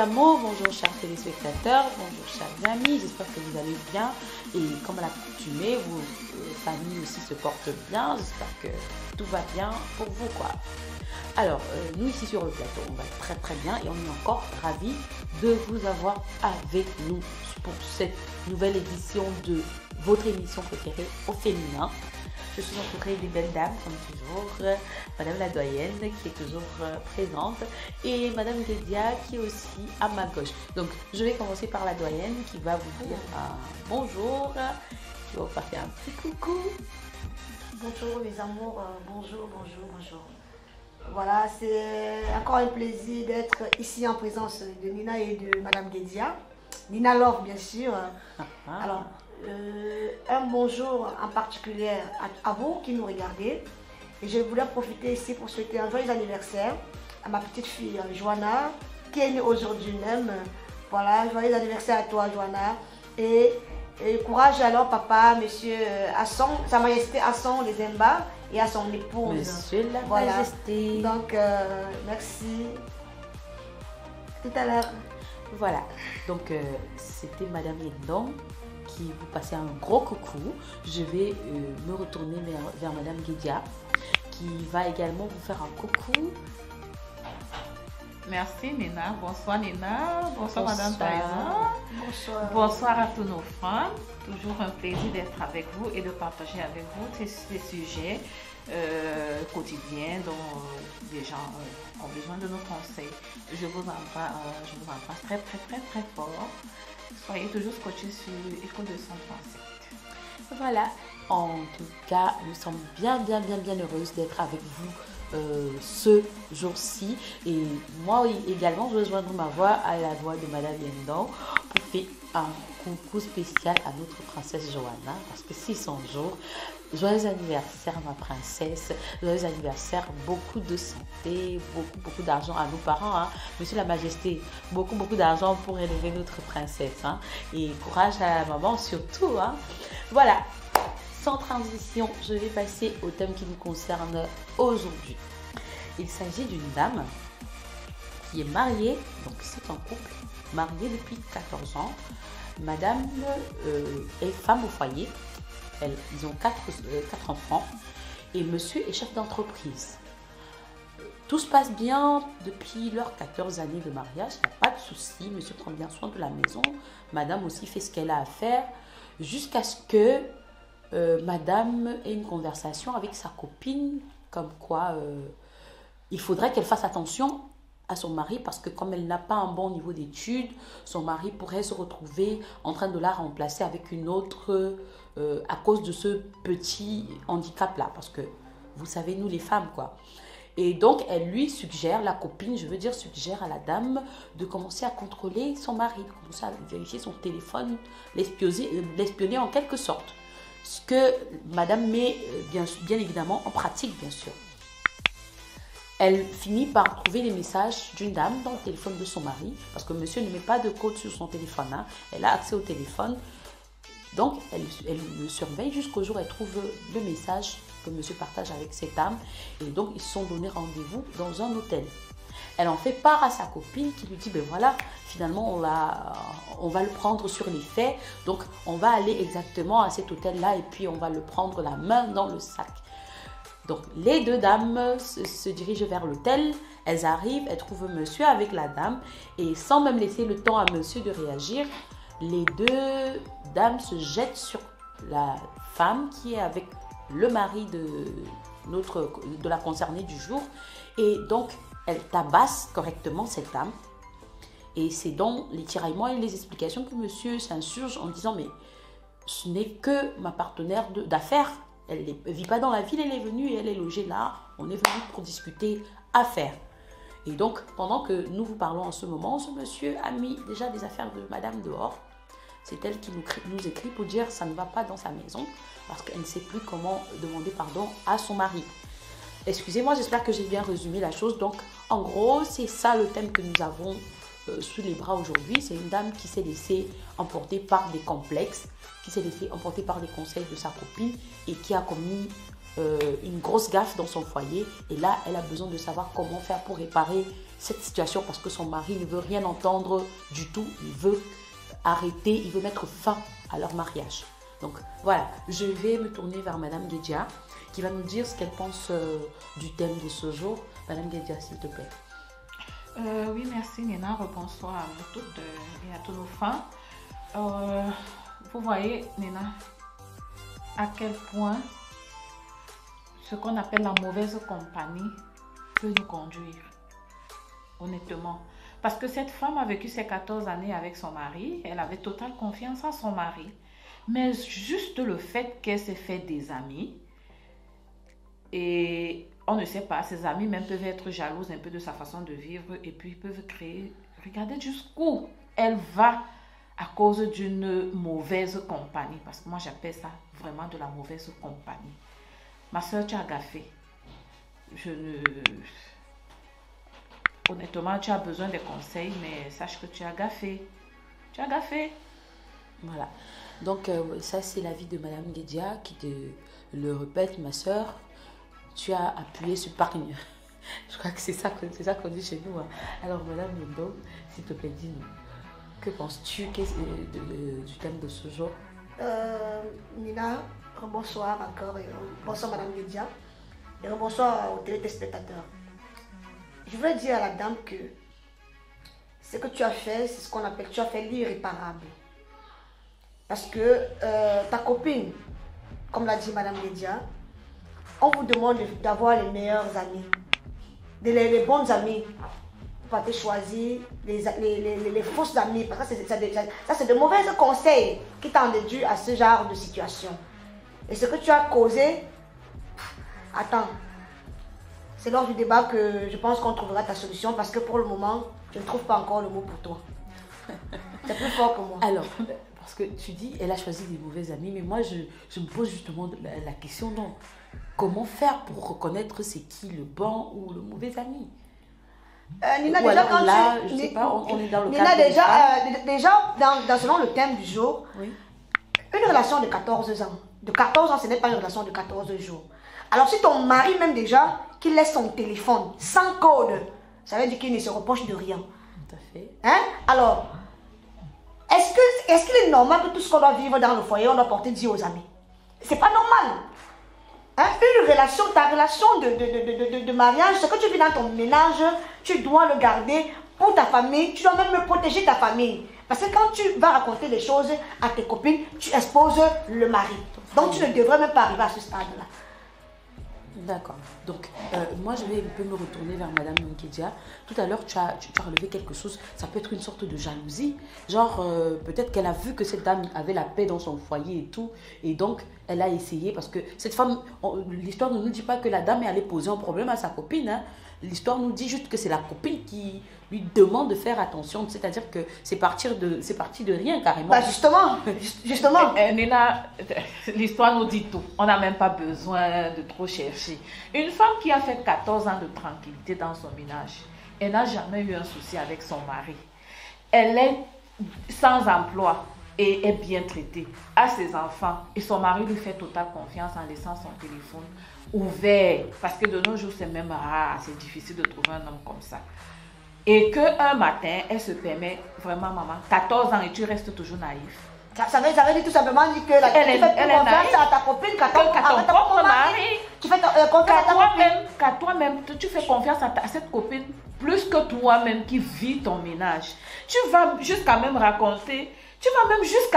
amours, bonjour chers téléspectateurs, bonjour chers amis, j'espère que vous allez bien et comme à l'accoutumée, vos familles aussi se portent bien, j'espère que tout va bien pour vous quoi. Alors, nous ici sur le plateau, on va très bien et on est encore ravis de vous avoir avec nous pour cette nouvelle édition de votre émission préférée au féminin. Je suis entourée des belles dames, comme toujours, Madame la doyenne qui est toujours présente et Madame Guédia qui est aussi à ma gauche. Donc, je vais commencer par la doyenne qui va vous dire un bonjour, qui va vous faire un petit coucou. Bonjour les amours, bonjour. Voilà, c'est encore un plaisir d'être ici en présence de Nina et de Madame Guédia. Nina Love, bien sûr. Alors, un bonjour en particulier à vous qui nous regardez. Et je voulais profiter ici pour souhaiter un joyeux anniversaire à ma petite fille Joanna, qui est née aujourd'hui même. Voilà, joyeux anniversaire à toi Joanna. Et courage alors papa, monsieur Hassan, Sa Majesté Hassan les Zemba et à son épouse. Monsieur la voilà. Majesté. Donc, merci. Tout à l'heure. Voilà, donc c'était Madame Yendong qui vous passait un gros coucou. Je vais me retourner vers Madame Guédia qui va également vous faire un coucou. Merci Nina, bonsoir Nina, bonsoir Madame Taïza. Bonsoir. Bonsoir à tous nos femmes. Toujours un plaisir d'être avec vous et de partager avec vous ces sujets quotidiens dont les gens ont besoin de nos conseils. Je vous embrasse très fort. Soyez toujours scotchés sur Écho 237. Voilà, en tout cas, nous sommes bien heureuses d'être avec vous ce jour-ci. Et moi également, je vais joindre ma voix à la voix de Madame Yendong pour faire un coucou spécial à notre princesse Joanna parce que c'est son jour. Joyeux anniversaire ma princesse, joyeux anniversaire, beaucoup de santé, beaucoup d'argent à nos parents, hein. Monsieur la Majesté, beaucoup d'argent pour élever notre princesse, hein. Et courage à la maman surtout, hein. Voilà, sans transition, je vais passer au thème qui nous concerne aujourd'hui. Il s'agit d'une dame qui est mariée, donc c'est un couple marié depuis 14 ans. Madame est femme au foyer. Ils ont quatre enfants et monsieur est chef d'entreprise. Tout se passe bien depuis leurs 14 années de mariage, il n'y a pas de souci, monsieur prend bien soin de la maison, madame aussi fait ce qu'elle a à faire, jusqu'à ce que madame ait une conversation avec sa copine, comme quoi il faudrait qu'elle fasse attention à son mari parce que comme elle n'a pas un bon niveau d'études, son mari pourrait se retrouver en train de la remplacer avec une autre à cause de ce petit handicap-là. Parce que vous savez, nous les femmes, quoi. Et donc, elle lui suggère, la copine, suggère à la dame de commencer à contrôler son mari, de commencer à vérifier son téléphone, l'espionner en quelque sorte. Ce que madame met bien évidemment en pratique, bien sûr. Elle finit par trouver les messages d'une dame dans le téléphone de son mari, parce que monsieur ne met pas de code sur son téléphone, hein. Elle a accès au téléphone. Donc, elle le surveille jusqu'au jour où elle trouve le message que monsieur partage avec cette dame. Et donc, ils se sont donné rendez-vous dans un hôtel. Elle en fait part à sa copine qui lui dit, ben voilà, finalement, on va le prendre sur les faits. Donc, on va aller exactement à cet hôtel-là et puis on va le prendre la main dans le sac. Donc, les deux dames se dirigent vers l'hôtel. Elles arrivent, elles trouvent monsieur avec la dame. Et sans même laisser le temps à monsieur de réagir, les deux dames se jettent sur la femme qui est avec le mari de la concernée du jour. Et donc, elles tabassent correctement cette dame. Et c'est dans les tiraillements et les explications que monsieur s'insurge en disant « Mais ce n'est que ma partenaire d'affaires. Elle ne vit pas dans la ville, elle est venue et elle est logée là. On est venu pour discuter affaires. » Et donc, pendant que nous vous parlons en ce moment, ce monsieur a mis déjà des affaires de madame dehors. C'est elle qui nous écrit pour dire que ça ne va pas dans sa maison parce qu'elle ne sait plus comment demander pardon à son mari. Excusez-moi, j'espère que j'ai bien résumé la chose. Donc, en gros, c'est ça le thème que nous avons sous les bras aujourd'hui. C'est une dame qui s'est laissée emporter par des complexes, qui s'est laissée emporter par les conseils de sa copine et qui a commis une grosse gaffe dans son foyer. Et là, elle a besoin de savoir comment faire pour réparer cette situation parce que son mari ne veut rien entendre du tout. Il veut arrêter, il veut mettre fin à leur mariage. Donc voilà, je vais me tourner vers Madame Guédia qui va nous dire ce qu'elle pense du thème de ce jour. Madame Guédia, s'il te plaît. Oui, merci Nina. Bonsoir à vous toutes et à tous nos fans. Vous voyez, Nina, à quel point ce qu'on appelle la mauvaise compagnie peut nous conduire, honnêtement. Parce que cette femme a vécu ses 14 années avec son mari, elle avait totale confiance en son mari. Mais juste le fait qu'elle s'est fait des amis, et on ne sait pas, ses amis même peuvent être jalouses un peu de sa façon de vivre et puis ils peuvent créer, regardez jusqu'où elle va à cause d'une mauvaise compagnie. Parce que moi j'appelle ça vraiment de la mauvaise compagnie. Ma soeur, tu as gaffé. Honnêtement, tu as besoin de conseils, mais sache que tu as gaffé. Tu as gaffé. Voilà. Donc, ça, c'est l'avis de Madame Guédia qui te le répète, ma soeur. Tu as appuyé sur pargne. Je crois que c'est ça qu'on dit chez nous. Hein. Alors, Madame Lindo, s'il te plaît, dis-nous. Que penses-tu du thème de ce jour? Nina, bonsoir encore. Bonsoir Madame Guédia. Et bonsoir aux téléspectateurs. Je voudrais dire à la dame que ce que tu as fait, c'est ce qu'on appelle, tu as fait l'irréparable. Parce que ta copine, comme l'a dit Madame Guédia, on vous demande d'avoir les meilleurs amis, les bonnes amies. Vous pouvez choisir les fausses amies. Parce que ça, c'est de mauvais conseils qui t'ont dû à ce genre de situation. Et ce que tu as causé, attends, c'est lors du débat que je pense qu'on trouvera ta solution parce que pour le moment, je ne trouve pas encore le mot pour toi. C'est plus fort que moi. Alors, parce que tu dis, elle a choisi des mauvais amis, mais moi, je me pose justement la question, non, comment faire pour reconnaître c'est qui le bon ou le mauvais ami? Nina, ou déjà, alors, quand là, tu... je sais pas, on est dans le Nina, cadre déjà selon le thème du jour, oui. Une relation de 14 ans. De 14 ans, ce n'est pas une relation de 14 jours. Alors, si ton mari, même déjà, qui laisse son téléphone sans code, ça veut dire qu'il ne se reproche de rien. Tout à fait. Hein? Alors, est-ce qu'il est normal que tout ce qu'on doit vivre dans le foyer, on doit porter Dieu aux amis? C'est pas normal. Hein? Une relation, ta relation de mariage, ce que tu vis dans ton ménage, tu dois le garder pour ta famille. Tu dois même protéger ta famille. Parce que quand tu vas raconter les choses à tes copines, tu exposes le mari. Donc, tu ne devrais même pas arriver à ce stade-là. D'accord. Donc, moi, je vais un peu me retourner vers Madame Guédia. Tout à l'heure, tu as relevé quelque chose. Ça peut être une sorte de jalousie. Genre, peut-être qu'elle a vu que cette dame avait la paix dans son foyer et tout. Et donc, elle a essayé parce que cette femme, l'histoire ne nous dit pas que la dame est allée poser un problème à sa copine. Hein. L'histoire nous dit juste que c'est la copine qui lui demande de faire attention. C'est-à-dire que c'est parti de rien carrément. Bah justement. Nina, l'histoire nous dit tout. On n'a même pas besoin de trop chercher. Une femme qui a fait 14 ans de tranquillité dans son ménage, elle n'a jamais eu un souci avec son mari. Elle est sans emploi et est bien traitée, a ses enfants et son mari lui fait totale confiance en laissant son téléphone ouvert parce que de nos jours c'est même rare, c'est difficile de trouver un homme comme ça. Et qu'un matin, elle se permet, vraiment maman, 14 ans et tu restes toujours naïf. Ça veut dire tout simplement que tu fais confiance à ta copine qu'à ton propre mari. Tu fais confiance qu'à toi-même, tu fais confiance à cette copine plus que toi-même qui vis ton ménage. Tu vas jusqu'à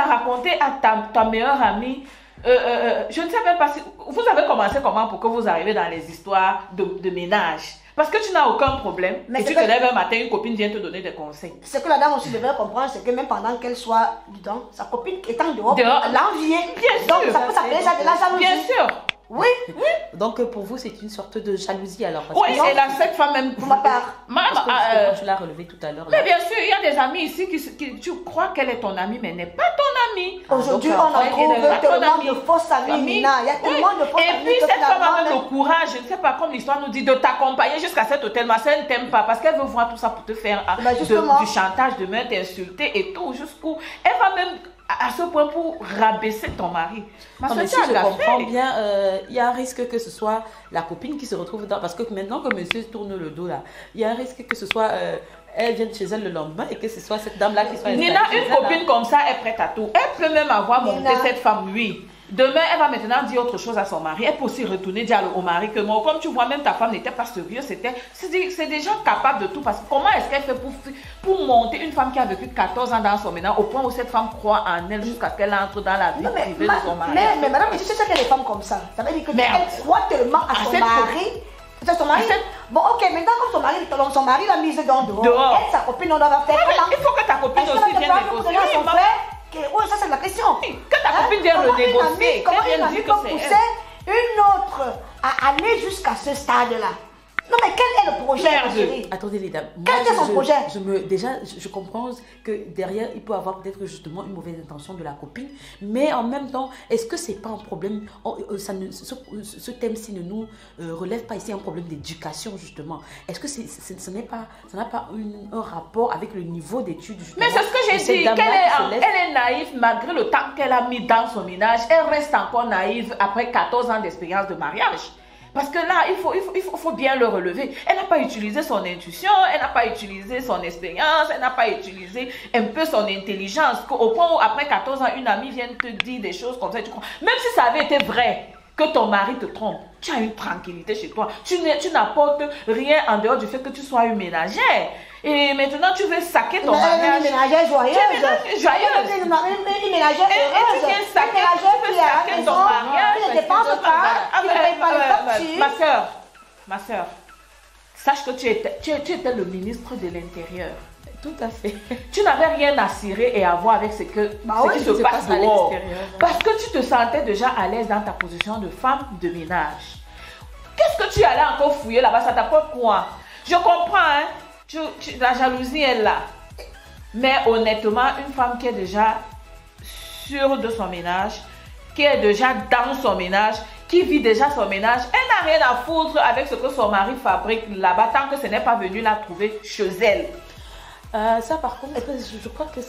raconter à ta meilleure amie. Je ne sais même pas si vous avez commencé comment pour que vous arrivez dans les histoires de ménage. Parce que tu n'as aucun problème. Mais et tu te lèves un matin, une copine vient te donner des conseils. Ce que la dame aussi devrait comprendre, c'est que même pendant qu'elle soit dedans, sa copine étant dehors, l'envier. Bien sûr. Donc ça peut s'appeler ça de la jalousie. Bien sûr. Oui. Donc pour vous, c'est une sorte de jalousie alors. Oui, et là, cette femme même. Pour ma part. Parce que tu l'as relevé tout à l'heure. Mais bien sûr, il y a des amis ici qui tu crois qu'elle est ton amie, mais elle n'est pas ton amie. Aujourd'hui, on en trouve tellement de fausses amies, Nina. Il y a tellement de fausses amies. Et puis cette femme a même le courage, je ne sais pas, comme l'histoire nous dit, de t'accompagner jusqu'à cet hôtel. Mais elle ne t'aime pas parce qu'elle veut voir tout ça pour te faire du chantage, demain t'insulter et tout. Jusqu'où elle va même à ce point pour rabaisser ton mari. Non, mais si je comprends bien, il y a un risque que ce soit la copine qui se retrouve dans... Parce que maintenant que monsieur tourne le dos là, il y a un risque que ce soit... elle vienne chez elle le lendemain et que ce soit cette dame-là qui soit... Nina, une copine comme ça est prête à tout. Elle peut même avoir monté cette femme, oui. Demain, elle va maintenant dire autre chose à son mari. Elle peut aussi retourner dire au mari que moi, comme tu vois, même ta femme n'était pas sérieuse. C'est des gens capables de tout. Parce que comment est-ce qu'elle fait pour monter une femme qui a vécu 14 ans dans son ménage au point où cette femme croit en elle jusqu'à ce qu'elle entre dans la vie privée de son mari? Mais madame, tu sais qu'il y a des femmes comme ça. Ça veut dire qu'elle croit tellement à son mari. Son mari. Bon, ok, maintenant, comme son mari l'a mise dehors. Elle, sa copine, on doit faire. Il faut que ta copine aussi vienne négocier. Oui, ça c'est la question. Que ta copine vienne renégocier. Comment une amie peut pousser une autre à aller jusqu'à ce stade-là? Non, mais quel est le projet, chérie? Attendez, les dames. Quel est son projet? Déjà, je comprends que derrière, il peut avoir peut-être justement une mauvaise intention de la copine. Mais en même temps, est-ce que c'est pas un problème? Ce thème-ci ne nous relève pas ici un problème d'éducation, justement. Est-ce que ça n'a pas un rapport avec le niveau d'études? Mais c'est ce que j'ai dit. Elle est naïve malgré le temps qu'elle a mis dans son ménage. Elle reste encore naïve après 14 ans d'expérience de mariage. Parce que là, il faut bien le relever. Elle n'a pas utilisé son intuition, elle n'a pas utilisé son expérience, elle n'a pas utilisé un peu son intelligence. Au point où, après 14 ans, une amie vient te dire des choses comme ça. Même si ça avait été vrai que ton mari te trompe, tu as une tranquillité chez toi. Tu n'apportes rien en dehors du fait que tu sois une ménagère. Et maintenant, tu veux saquer ton mariage. Une ménagère joyeuse. Joyeuse. Une ménagère heureuse. Tu veux saquer ton mariage. Tu ne dépenses pas. Tu ne payes pas le facture. Ma soeur, sache que tu étais le ministre de l'Intérieur. Tout à fait. Tu n'avais rien à cirer et à voir avec ce qui se passe à dehors. l'extérieur. Parce que tu te sentais déjà à l'aise dans ta position de femme de ménage. Qu'est-ce que tu allais encore fouiller là-bas? Ça t'apporte quoi? Je comprends, hein? La jalousie est là. Mais honnêtement, une femme qui est déjà sûre de son ménage, qui est déjà dans son ménage, qui vit déjà son ménage, elle n'a rien à foutre avec ce que son mari fabrique là-bas tant que ce n'est pas venu la trouver chez elle. Ça par contre, je crois que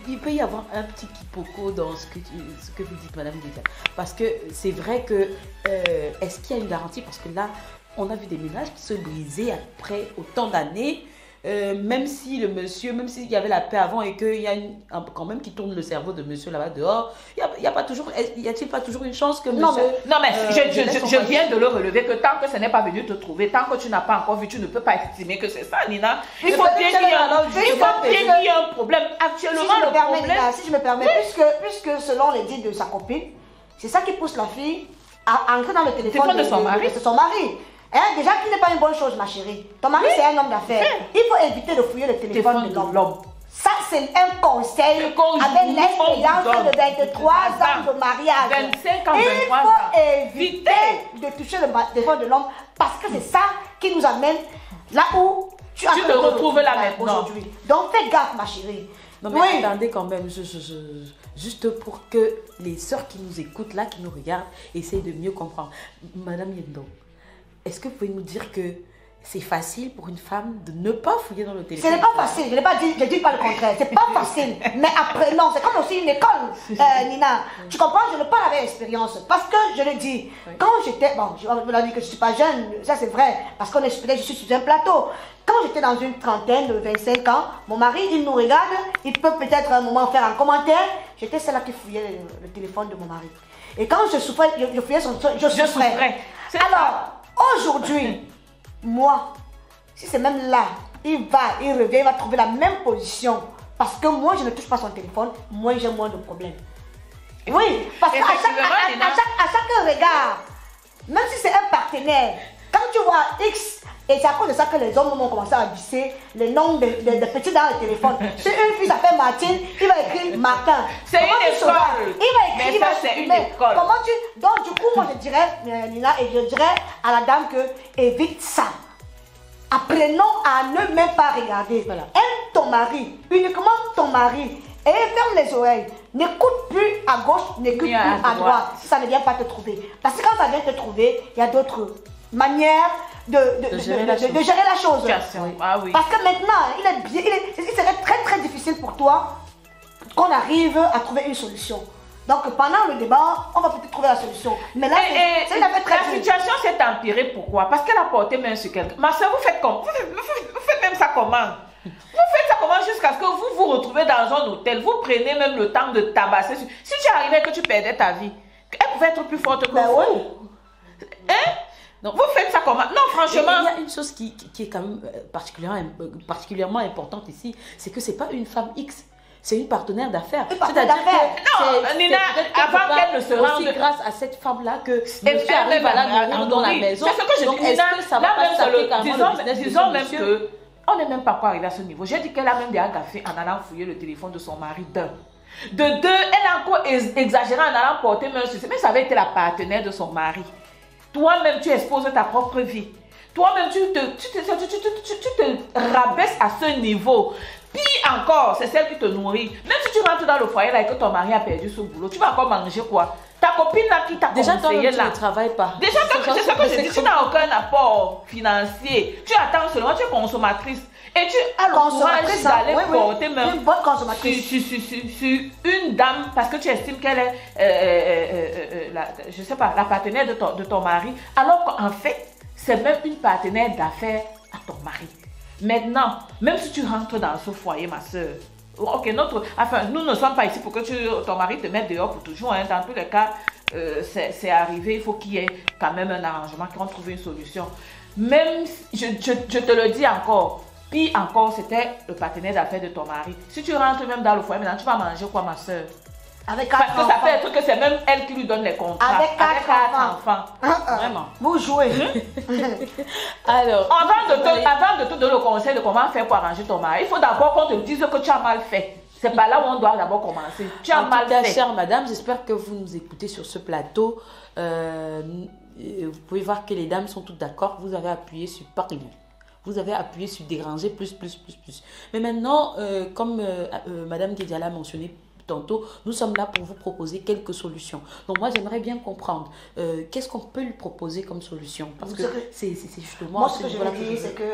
il peut y avoir un petit quiproquo dans ce que vous dites, Madame Dedia. Parce que c'est vrai que, est-ce qu'il y a une garantie? Parce que là, on a vu des ménages qui se brisaient après autant d'années, même si le monsieur, même s'il y avait la paix avant et qu'il y a quand même qui tourne le cerveau de monsieur là-bas dehors, y a-t-il pas toujours une chance que monsieur... Non, mais je viens de le relever que tant que ce n'est pas venu te trouver, tant que tu n'as pas encore vu, tu ne peux pas estimer que c'est ça, Nina. Il faut bien qu'il y ait un problème. Actuellement, si je me permets, puisque selon les dits de sa copine, c'est ça qui pousse la fille à entrer dans le téléphone de son mari. Déjà, qui n'est pas une bonne chose, ma chérie. Ton mari, c'est un homme d'affaires. Il faut éviter de fouiller le téléphone de l'homme. Ça, c'est un conseil avec l'expérience de 23 ans de mariage. 25 ans, 23 ans. Il faut éviter de toucher le téléphone de l'homme parce que c'est ça qui nous amène là où tu te retrouves là maintenant. Donc, fais gaffe, ma chérie. Non, mais attendez quand même, juste pour que les sœurs qui nous écoutent là, qui nous regardent, essayent de mieux comprendre. Madame Yendo, est-ce que vous pouvez nous dire que c'est facile pour une femme de ne pas fouiller dans le téléphone? Ce n'est pas facile, je ne dis pas le contraire, c'est pas facile. Mais après, non, c'est comme aussi une école, Nina. Tu comprends, je ne parle avec expérience. Parce que je le dis, quand j'étais, bon, je vous l'ai dit que je ne suis pas jeune, ça c'est vrai, parce qu'on est peut-être, je suis sur un plateau. Quand j'étais dans une trentaine de 25 ans, mon mari, il nous regarde, il peut peut-être à un moment faire un commentaire. J'étais celle-là qui fouillait le téléphone de mon mari. Et quand je souffrais, je fouillais son je souffrais. Alors, aujourd'hui, moi, si c'est même là, il revient, il va trouver la même position. Parce que moi, je ne touche pas son téléphone, moi, j'ai moins de problèmes. Oui, parce qu'à chaque regard, même si c'est un partenaire, quand tu vois X, et c'est à cause de ça que les hommes ont commencé à visser le nom de petits dans le téléphone. Si une fille s'appelle Martine, il va écrire Martin. C'est une école. Il va écrire, c'est une école. Donc du coup, moi je dirais, Nina, et je dirais à la dame que évite ça. Apprenons à ne même pas regarder. Voilà. Aime ton mari, uniquement ton mari. Et ferme les oreilles. N'écoute plus à gauche, n'écoute plus à droite. Si ça ne vient pas te trouver. Parce que quand ça vient te trouver, il y a d'autres manières de gérer la chose. Ah oui. Parce que maintenant, il serait très très difficile pour toi, qu'on arrive à trouver une solution. Donc pendant le débat, on va peut-être trouver la solution. Mais là, c'est une affaire très la situation s'est empirée. Pourquoi? Parce qu'elle a porté main sur quelqu'un. Ma soeur, vous faites comment? Vous faites même ça comment? Vous faites ça comment jusqu'à ce que vous vous retrouvez dans un hôtel? Vous prenez même le temps de tabasser. Si tu arrivais que tu perdais ta vie, elle pouvait être plus forte que vous. Oui. Hein? Donc, vous faites ça comment? Non, franchement. Il y a une chose qui est quand même particulièrement importante ici, c'est que ce n'est pas une femme X. C'est une partenaire d'affaires. C'est-à-dire non, Nina, avant qu'elle ne se rende... C'est grâce à cette femme-là que monsieur arrive à la nourrir dans la maison. C'est ce que je dis, Nina. Disons même que... On n'est même pas encore arrivé à ce niveau. J'ai dit qu'elle a même déjà gaffé en allant fouiller le téléphone de son mari d'un. De deux, elle a encore exagéré en allant porter main sur... Mais ça avait été la partenaire de son mari. Toi-même, tu exposes ta propre vie. Toi-même, tu te rabaisses à ce niveau. Pire encore, c'est celle qui te nourrit. Même si tu rentres dans le foyer là et que ton mari a perdu son boulot, tu vas encore manger quoi? Ta copine là qui t'a conseillé là. Déjà, toi, tu ne travailles pas. Déjà, c'est ce que je dis. Tu n'as aucun apport financier. Tu attends seulement, tu es consommatrice. Et tu as le courage d'aller porter même une bonne consommatrice sur une dame parce que tu estimes qu'elle est, je sais pas, la partenaire de ton mari. Alors qu'en fait, c'est même une partenaire d'affaires à ton mari. Maintenant, même si tu rentres dans ce foyer, ma soeur, ok, nous ne sommes pas ici pour que ton mari te mette dehors pour toujours. Hein. Dans tous les cas, c'est arrivé, il faut qu'il y ait quand même un arrangement, qu'on trouve une solution. Même, je te le dis encore, puis encore, c'était le partenaire d'affaires de ton mari. Si tu rentres même dans le foyer, maintenant, tu vas manger quoi, ma soeur? Avec parce que ça fait un truc que c'est même elle qui lui donne les contrats. Avec quatre enfants. Vraiment. Vous jouez. Alors, avant de te donner le conseil de comment faire pour arranger ton mari, il faut d'abord qu'on te dise que tu as mal fait. C'est pas là où on doit d'abord commencer. Tu as mal fait. Chère madame, j'espère que vous nous écoutez sur ce plateau. Vous pouvez voir que les dames sont toutes d'accord. Vous avez appuyé sur parler. Vous avez appuyé sur déranger plus. Mais maintenant, comme madame Guédia l'a mentionné tantôt, nous sommes là pour vous proposer quelques solutions. Donc moi, j'aimerais bien comprendre qu'est-ce qu'on peut lui proposer comme solution. Parce que c'est justement... Moi, ce que je veux dire, c'est que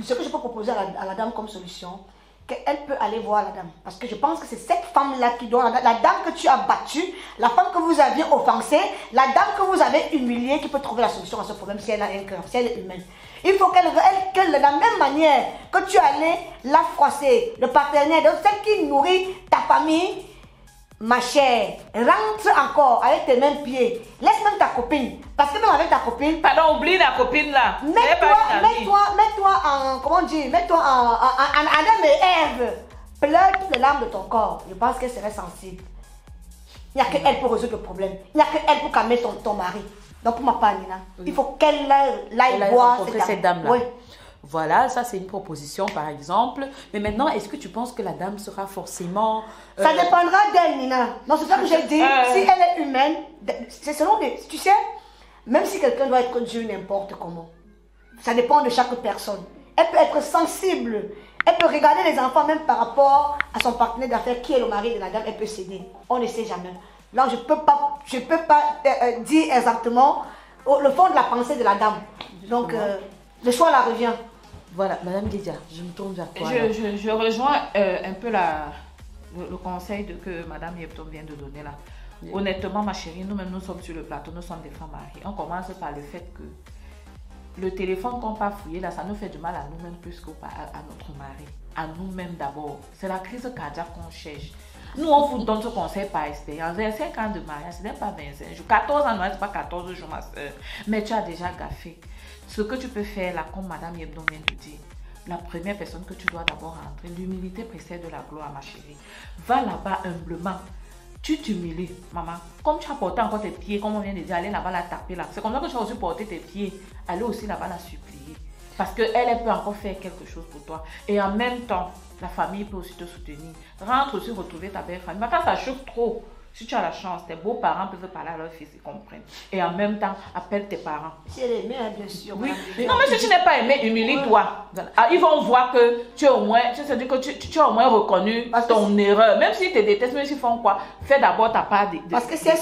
ce que je peux proposer à la dame comme solution, qu'elle peut aller voir la dame. Parce que je pense que c'est cette femme-là qui doit... La dame que tu as battue, la femme que vous aviez offensée, la dame que vous avez humiliée, qui peut trouver la solution à ce problème si elle a un cœur, si elle est humaine. Il faut qu'elle, de la même manière que tu allais la froisser, le partenaire, donc celle qui nourrit ta famille, ma chère, rentre encore avec tes mêmes pieds. Laisse même ta copine. Parce que même avec ta copine... Pardon, oublie la copine là. Mets-toi en... Comment dire? Mets-toi en Adam et Ève. Pleure toutes les larmes de ton corps. Je pense qu'elle serait sensible. Il n'y a qu'elle pour résoudre le problème. Il n'y a qu'elle pour calmer ton mari. Donc pour ma part, Nina, il faut qu'elle aille voir cette dame-là. Oui. Voilà, ça c'est une proposition par exemple. Mais maintenant, est-ce que tu penses que la dame sera forcément... Ça dépendra d'elle, Nina. Non, c'est ça que j'ai dit. Si elle est humaine, c'est selon des... Tu sais, même si quelqu'un doit être Dieu n'importe comment, ça dépend de chaque personne. Elle peut être sensible. Elle peut regarder les enfants même par rapport à son partenaire d'affaires qui est le mari de la dame. Elle peut céder. On ne sait jamais. Là, je peux pas dire exactement le fond de la pensée de la dame. Donc, le choix la revient. Voilà, Madame Guédia, je me tourne vers toi. Je rejoins un peu le conseil que Madame Yepton vient de donner là. Oui. Honnêtement, ma chérie, nous-mêmes, nous sommes sur le plateau, nous sommes des femmes mariées. On commence par le fait que le téléphone qu'on peut fouiller là, ça nous fait du mal à nous-mêmes plus qu'à notre mari. À nous-mêmes d'abord. C'est la crise cardiaque qu'on cherche. Nous, on vous donne ce conseil par expérience. 25 ans de mariage, ce n'est pas 25 jours. 14 ans de mariage, ce n'est pas 14 jours, ma soeur. Mais tu as déjà gaffé. Ce que tu peux faire là, comme Madame Yebdon vient de dire, la première personne que tu dois d'abord rentrer, l'humilité précède de la gloire, ma chérie. Va là-bas humblement. Tu t'humilies, maman. Comme tu as porté encore tes pieds, comme on vient de dire, allez là-bas la taper là. C'est comme ça que tu as aussi porté tes pieds. Allez aussi là-bas la supplier. Parce qu'elle peut encore faire quelque chose pour toi. Et en même temps, la famille peut aussi te soutenir. Rentre aussi retrouver ta belle famille. Mais quand ça chauffe trop, si tu as la chance, tes beaux-parents peuvent parler à leur fils, ils comprennent. Et en même temps, appelle tes parents. Si elle est aimée, bien sûr. Oui. Non, mais si tu n'es pas aimé, humilie-toi. Voilà. Ils vont voir que tu as au moins, tu as au moins reconnu ton erreur. Même s'ils te détestent, même s'ils font quoi, fais d'abord ta part de parce que si elles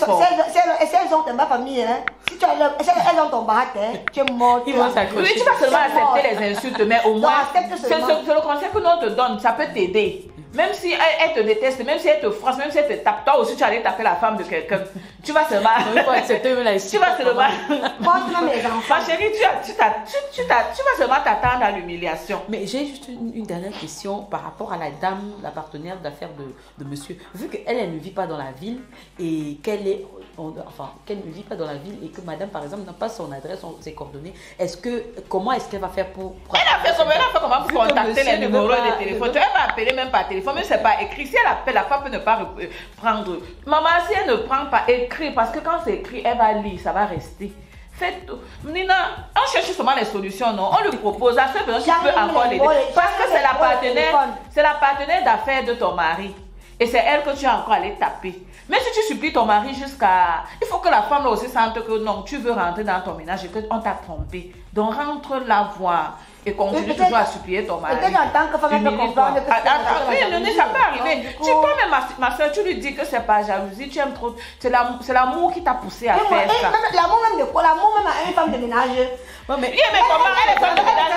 ont ta famille, hein, si elles ont ton barat, tu es mort. Ils vont s'accrocher. Oui, tu vas seulement accepter les insultes, mais au moins, c'est le conseil que nous te donne, ça peut t'aider. Même si elle te déteste, même si elle te froisse, même si elle te tape, toi aussi tu allais taper la femme de quelqu'un. Tu vas seulement. Tu vas seulement. Ma chérie, tu vas seulement t'attendre à l'humiliation. Mais j'ai juste une dernière question par rapport à la dame, la partenaire d'affaires de monsieur. Vu qu'elle, elle ne vit pas dans la ville et qu'elle est. Enfin, qu'elle ne vit pas dans la ville et que madame, par exemple, n'a pas son adresse, ses coordonnées, comment est-ce qu'elle va faire pour... Elle a fait comment pour contacter les numéros de téléphone. Elle va appeler même par téléphone, mais c'est pas écrit. Si elle appelle, la femme peut ne pas prendre. Maman, si elle ne prend pas, écrit, parce que quand c'est écrit, elle va lire, ça va rester. Faites tout. Nina, on cherche seulement les solutions, non? On lui propose à cette personne qui peut encore l'aider. Parce que c'est la partenaire d'affaires de ton mari. Et c'est elle que tu as encore allé taper. Mais si tu supplies ton mari jusqu'à... Il faut que la femme aussi sente que non, tu veux rentrer dans ton ménage et qu'on t'a trompé. Donc rentre la voir et continue toujours à supplier ton mari. Peut-être en tant que femme, elle peut comprendre que ça peut arriver. Toi-même, ma soeur, tu lui dis que c'est pas jalousie, tu aimes trop. C'est l'amour qui t'a poussé à faire ça. L'amour même de quoi? L'amour même à une femme de ménage. Mais comment elle est femme de ménage?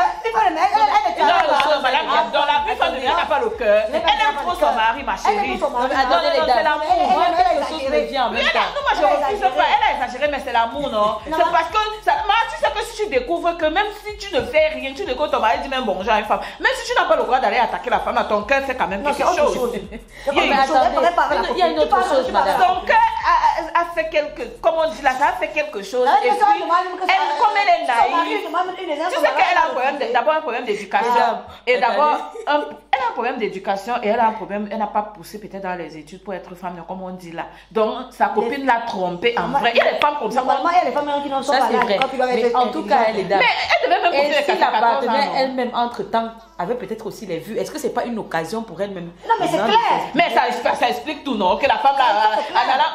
Dans la vie, femme de ménage n'a pas le cœur. Elle aime trop son mari, ma chérie. C'est l'amour. Moi, je refuse pas. Elle a exagéré, mais c'est l'amour, non? C'est parce que, tu sais que si tu découvres que même si tu ne fais rien, tu découvres ton mari dit même bonjour à une femme. Même si tu n'as pas le droit d'aller attaquer la femme, à ton cœur, c'est quand même quelque chose. Il y a une autre chose, madame. Son cœur a fait comme on dit là, ça a fait quelque chose. Et puis, comme elle est naïve, tu sais qu'elle a d'abord un problème d'éducation. Et d'abord, elle a un problème d'éducation et elle a un problème, elle n'a pas poussé peut-être dans les études pour être femme, comme on dit là. Donc, sa copine l'a trompée en vrai. Il y a des femmes comme ça. Normalement, il y a des femmes qui n'en sont pas là. Mais en tout cas, elle est d'accord. Mais elle devait même poser si la partenaire elle-même, entre-temps, avait peut-être aussi les vues. Est-ce que c'est pas une occasion pour elle-même? Non, mais c'est clair. Mais ça explique tout, non? Que la femme,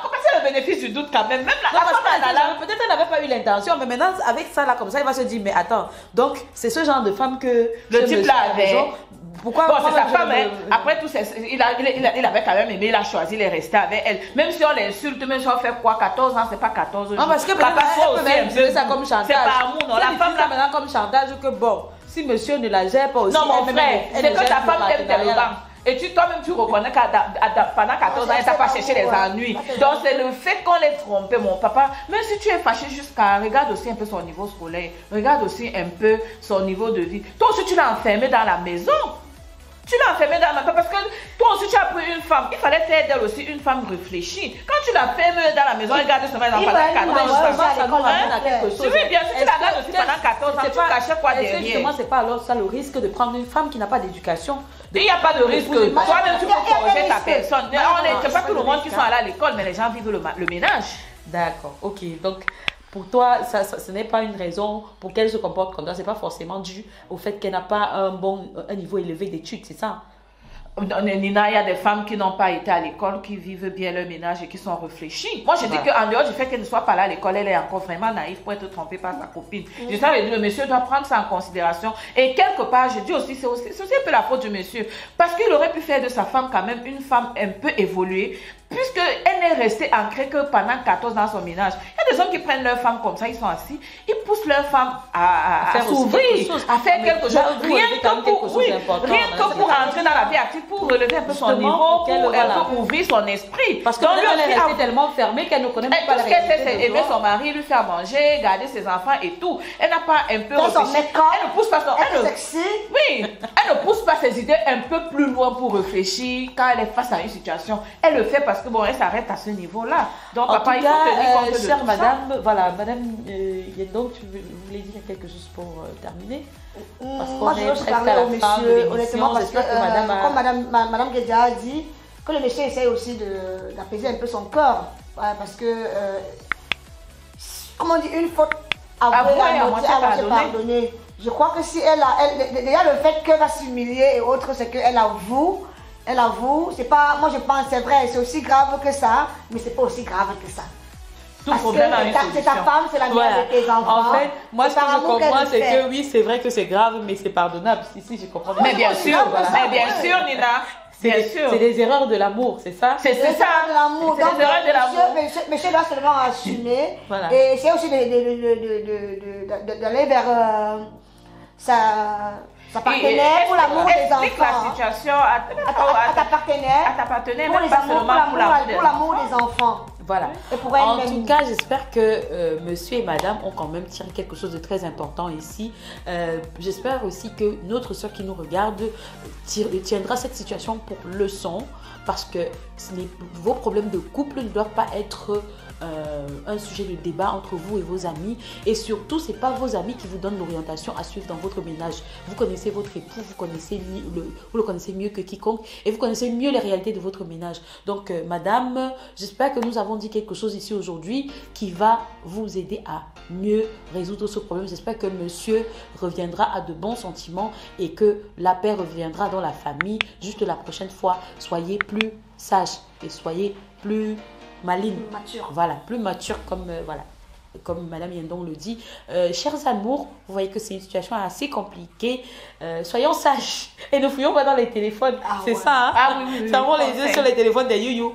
comment c'est le bénéfice du doute quand même? Même la femme, peut-être elle n'avait pas eu l'intention, mais maintenant, avec ça, là, comme ça, il va se dire, mais attends, donc, c'est ce genre de femme que le type là avait. Pourquoi? Bon, c'est sa femme, hein. Après tout, il avait quand même aimé, il a choisi, il est resté avec elle. Même si on l'insulte, même si on fait quoi, 14 ans, c'est pas 14 ans. Non, parce que papa peut même ça comme chantage. C'est pas amour, non? La femme là maintenant comme chantage que bon, si monsieur ne la gère pas aussi. Non, mon frère, c'est que ta femme t'aime tellement. Et toi-même, tu reconnais qu'à pendant 14 ans, elle t'a pas cherché les ennuis. Donc, c'est le fait qu'on l'ait trompé, mon papa. Même si tu es fâché jusqu'à... Regarde aussi un peu son niveau scolaire. Regarde aussi un peu son niveau de vie. Toi aussi, tu l'as enfermé dans la maison. Tu l'as enfermé dans la maison parce que toi aussi, tu as pris une femme. Il fallait faire d'elle aussi une femme réfléchie. Quand tu l'as fermée dans la maison, regarde ce pendant 14 ans. Ça nous ramène à quelque chose. Oui, bien sûr, tu la gardes aussi pendant 14 ans. Tu cachais quoi derrière? Justement, c'est pas alors ça le risque de prendre une femme qui n'a pas d'éducation? Il n'y a pas de risque. Toi-même, tu peux corriger ta personne. C'est pas tout le monde qui sont allés à l'école, mais les gens vivent le ménage. D'accord, ok. Donc, pour toi, ce n'est pas une raison pour qu'elle se comporte comme ça. Ce n'est pas forcément dû au fait qu'elle n'a pas un niveau élevé d'études, c'est ça? Nina, il y a des femmes qui n'ont pas été à l'école, qui vivent bien leur ménage et qui sont réfléchies. Moi, je dis qu'en dehors du fait qu'elle ne soit pas là à l'école, elle est encore vraiment naïve pour être trompée par sa copine. Je savais dire, le monsieur doit prendre ça en considération. Et quelque part, je dis aussi, c'est aussi un peu la faute du monsieur. Parce qu'il aurait pu faire de sa femme quand même une femme un peu évoluée. Puisqu'elle n'est restée ancrée que pendant 14 ans dans son ménage. Il y a des hommes qui prennent leur femme comme ça, ils sont assis, ils poussent leur femme à s'ouvrir, à faire quelque chose. Rien que pour entrer dans la vie active, pour relever un peu son niveau, pour un peu ouvrir son esprit. Parce qu'elle est restée tellement fermée qu'elle ne connaît même pas la réalité. Tout ce qu'elle sait, c'est aimer son mari, lui faire manger, garder ses enfants et tout. Elle n'a pas un peu réfléchi. Elle ne pousse pas son... elle ne pousse pas ses idées un peu plus loin pour réfléchir quand elle est face à une situation. Elle le fait parce que bon, elle s'arrête à ce niveau-là. Donc, papa, il faut tenir compte de tout chère madame, voilà, madame donc, tu voulais dire quelque chose pour terminer? Parce qu'on est presque à la fin de l'émission. Honnêtement, parce que, comme madame Guédia a dit, que le monsieur essaye aussi d'apaiser un peu son cœur. Voilà, parce que, comment on dit, une faute avouée à moitié pardonnée. Je crois que si déjà le fait qu'elle va s'humilier et autres, c'est qu'elle avoue. Elle avoue, c'est pas, moi je pense, c'est vrai, c'est aussi grave que ça, mais c'est pas aussi grave que ça. Parce que c'est ta femme, c'est la mère de tes enfants. En fait, moi ce que je comprends, c'est que oui, c'est vrai que c'est grave, mais c'est pardonnable. Si, je comprends. Mais bien sûr, Nina. C'est des erreurs de l'amour, c'est ça? C'est ça, de l'amour. C'est des erreurs de l'amour. Monsieur doit seulement assumer. Et c'est aussi d'aller vers Sa partenaire pour l'amour des Explique la enfants. situation À ta partenaire. à ta partenaire, Pour même les pas amours, seulement pour l'amour des enfants. Voilà. Et pour En elle-même. tout cas, j'espère que monsieur et madame ont quand même tiré quelque chose de très important ici. J'espère aussi que notre soeur qui nous regarde tiendra cette situation pour leçon, parce que vos problèmes de couple ne doivent pas être un sujet de débat entre vous et vos amis. Et surtout, ce n'est pas vos amis qui vous donnent l'orientation à suivre dans votre ménage. Vous connaissez votre époux, vous le connaissez mieux que quiconque, et vous connaissez mieux les réalités de votre ménage. Donc, madame, j'espère que nous avons dit quelque chose ici aujourd'hui qui va vous aider à mieux résoudre ce problème. J'espère que monsieur reviendra à de bons sentiments et que la paix reviendra dans la famille. Juste la prochaine fois, soyez plus sage et soyez plus maligne. Mature. Voilà, plus mature comme Madame Yendon le dit. Chers amours, vous voyez que c'est une situation assez compliquée. Soyons sages et ne fouillons pas dans les téléphones. C'est ouais. ça, hein? Ah oui. Savons les yeux sur les téléphones des youyou.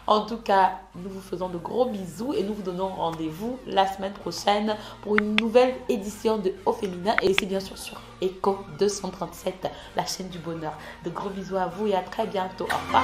En tout cas, nous vous faisons de gros bisous et nous vous donnons rendez-vous la semaine prochaine pour une nouvelle édition de Au Féminin. Et c'est bien sûr sur Echo 237, la chaîne du bonheur. De gros bisous à vous et à très bientôt. Au revoir.